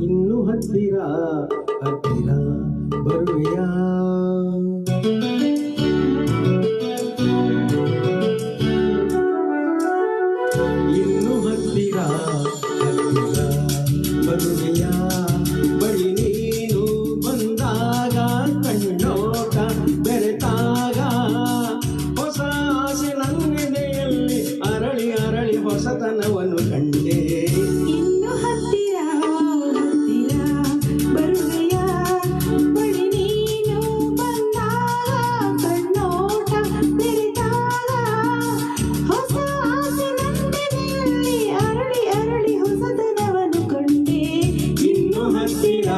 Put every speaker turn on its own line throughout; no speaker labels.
ಇನ್ನು ಹತ್ತಿರ ಹತ್ತಿರ ಬರುವೆಯ ಇನ್ನು ಹತ್ತಿರ ಹತ್ತಿರ ಬರುವೆಯ ಬಳಿ ನೀನು ಬಂದಾಗ ಕಣ್ಣೋಟ ಬೆರೆತಾಗ ಹೊಸ ಆಸೆ ನನ್ನೆದೆಯಲ್ಲಿ ಅರಳಿ ಅರಳಿ ಹೊಸತನವನ್ನು ಕಂಡೆ
ಇನ್ನು ಹತ್ತಿರ ಹತ್ತಿರ ಬರುವೆಯ ಬಳಿ ನೀನು ಬಂದಾಗ ಕಣ್ಣೋಟ ಬೆರೆತಾಗ ಹೊಸ ಆಸೆ ನನ್ನೆದೆಯಲ್ಲಿ ಅರಳಿ ಅರಳಿ ಹೊಸತನವನ್ನು ಕಂಡೆ
ಇನ್ನು ಹತ್ತಿರ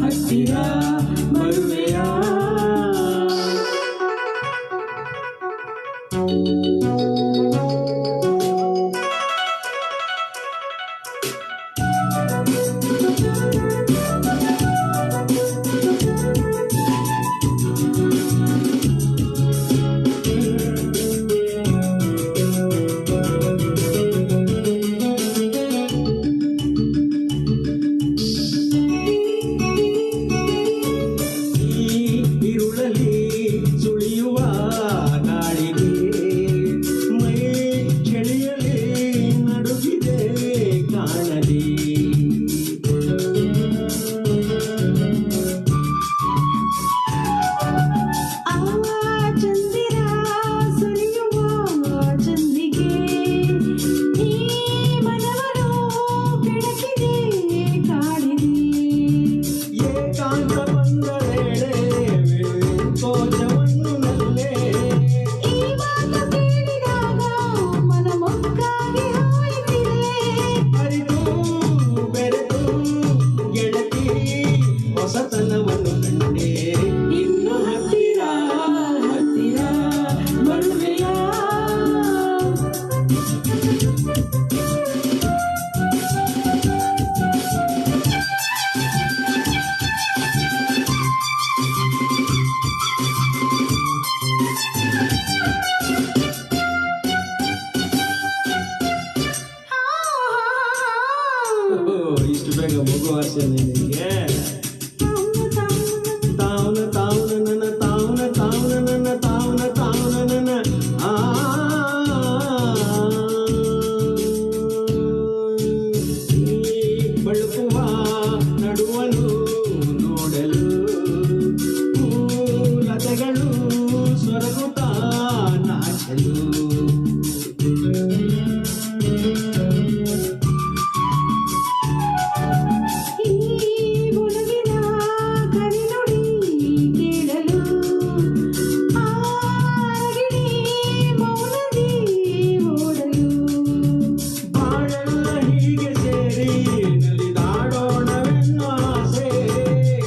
ಹತ್ತಿರ ಬರುವೆಯ ഇരുളലി ಸುಳಿಯುವ ಗಾಳಿಗೆ ಮೈ ಚಳಿಯಲಿ ನಡುಗಿದೆ ಕಾಣಲಿ
ಆ ಚಂದಿರ ಸುರಿಯುವ ಚಂದಿಗೆ ಈ ಮನವನ್ನು ಕೆಣಕಿದೆ ಕಾಡಿದೆ
ಏಕಾಂತ ಬಂದರೇಳೆ ಕೋಚವನ್ನು ನಲ್ಲೇ
ಈ ಮಾತು ಕೇಳಿದಾಗ ಮನ ಮೊಗ್ಗಾಗಿ ಹೋಯಿತಿದೆ
ಅರಿತು ಬೆರೆತು ಗೆಳತಿ ಹೊಸತನವನ್ನು ಕಂಡೆ ಇನ್ನು ಹತ್ತಿರ ಹತ್ತಿರ ಬರುವೆಯ ಇಷ್ಟು ಬೇಗ ಮಗು ಆಸೆ ನಿನಗೆ ತಾವನ ತಾವನ ನನ್ನ ತಾವನ ತಾವನ ನನ್ನ ತಾವನ ತಾವನ ನನ್ನ ಆ ಈ ಬಳುಕುವ ನಡುವನು ನೋಡಲು ಲತೆಗಳು ಸ್ವರಗುತ್ತಾ ನಾಚಲು
ಈ ಮುಳುಗಿನ ಕರಿನುಡಿ ಕೇಳಲು ಆ ಅರಗಿಣಿ ಮೌನದಿ ಓಡಲು
ಬಾಳೆಲ್ಲ ಹೀಗೆ ಸೇರಿ ನಲಿದಾಡೋಣವೆನ್ನೋ ಆಸೆ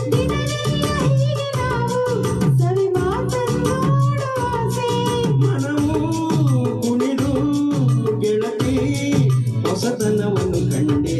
ದಿನವೆಲ್ಲ ಹೀಗೆ ನಾವು ಸವಿ ಮಾತನ್ನಾಡುವ ಆಸೆ
ಮನವು ಕುಣಿದು ಗೆಳತಿ ಹೊಸತನವನ್ನು ಕಂಡೆ